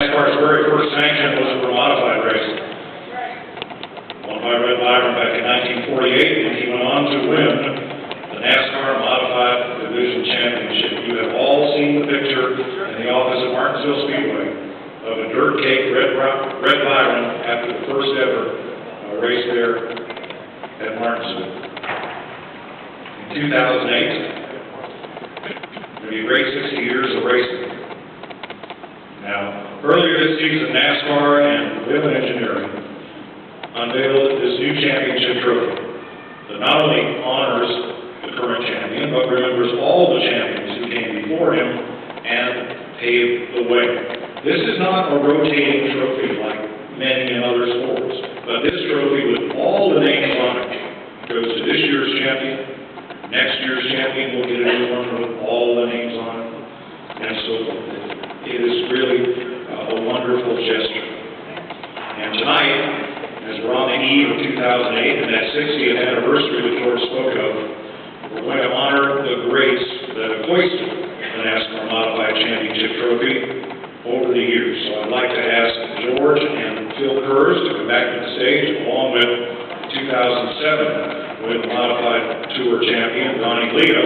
NASCAR's very first sanction was for modified racing. Won by Red Byron back in 1948, and he went on to win the NASCAR Modified Division Championship. You have all seen the picture in the office at Martinsville Speedway of a dirt cake Red Byron after the first ever race there at Martinsville. In 2008, it'll be a great 60 years of racing. Now, earlier this season, NASCAR and Women Engineering unveiled this new championship trophy that not only honors the current champion, but remembers all the champions who came before him and paved the way. This is not a rotating trophy like many in other sports, but this trophy with all the names on it goes to this year's champion. Next year's champion will get a new one with all the names on it, and so it is really a wonderful gesture. And tonight, as we're on the eve of 2008 and that 60th anniversary that George spoke of, we're going to honor the greats that have hoisted the NASCAR Modified Championship Trophy over the years. So I'd like to ask George and Phil Kurz to come back to the stage, along with 2007 with Modified Tour champion Ronnie Leo.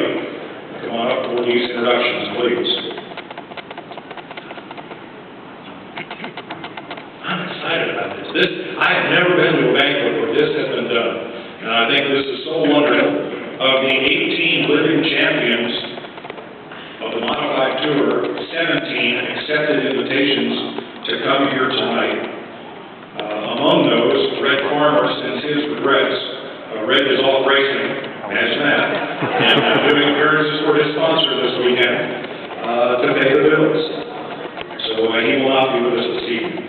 Come on up for these introductions, please. I'm excited about this. I have never been to a banquet where this has been done, and I think this is so wonderful. Of the 18 living champions of the Modified Tour, 17 accepted invitations to come here tonight. Among those, Red Farmer sends his regrets. Red is off racing, imagine that, and doing appearances for his sponsor this weekend to pay the bills. So he will not be with us this evening.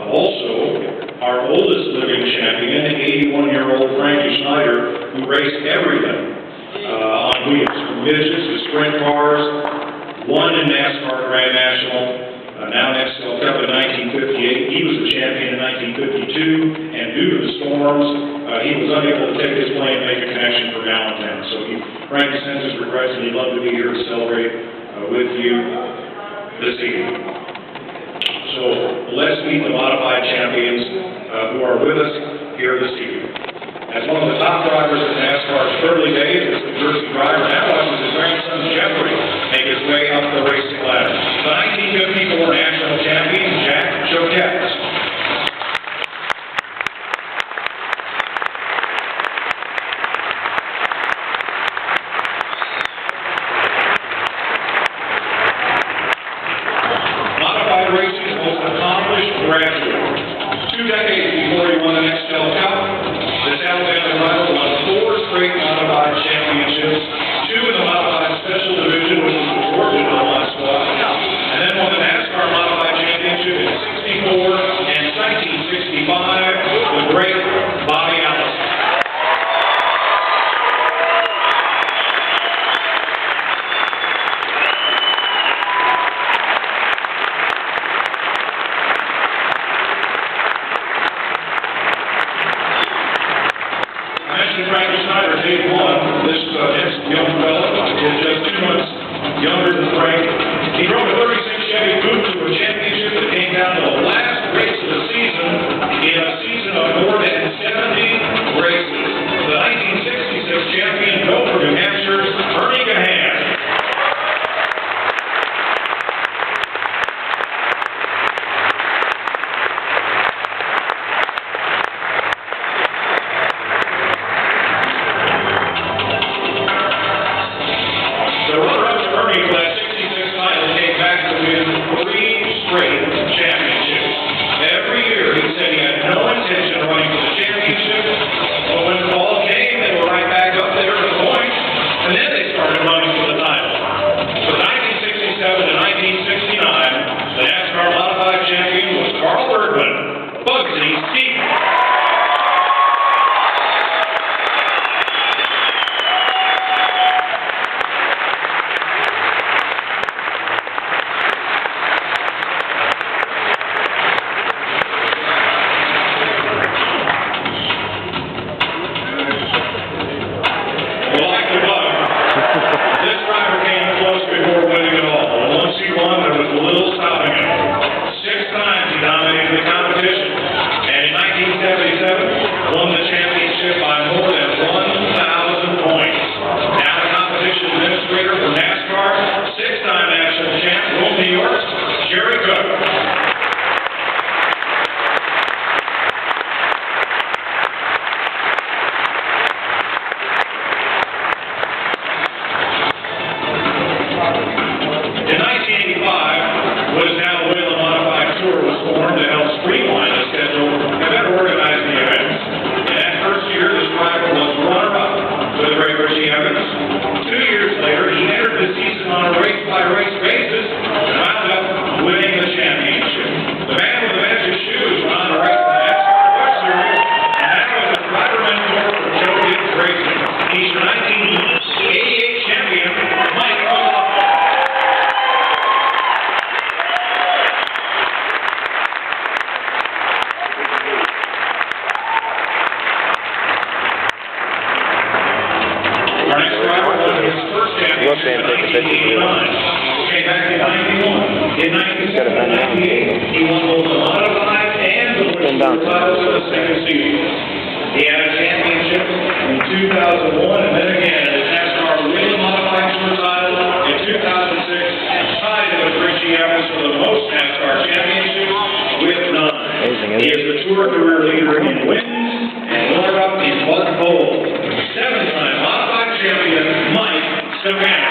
Also, our oldest living champion, 81-year-old Frankie Schneider, who raced everything on wheels, from midgets to sprint cars, won in NASCAR Grand National, now NASCAR Cup in 1958. He was the champion in 1952, and due to the storms, he was unable to take his plane and make a connection for Allentown. So Frankie sends his regrets, and he'd love to be here to celebrate with you this evening. So let's meet the modified champions who are with us here this evening. As one of the top drivers in NASCAR's early days, this New Jersey driver now watches his grandson Jeffrey make his way up the racing ladder. The 1954 national champion, Jack Choquette. 1989. Came back in 91. In 97 and 98, he won both the modified and the World titles for the second season. He had a championship in 2001, and then again in the NASCAR Wheel Modified Tour title in 2006, tied with Richie Evans for the most NASCAR championships with 9. He is the Tour career leader in wins and runner-up in Bud Bowl. 7-time modified champion Mike Savannah.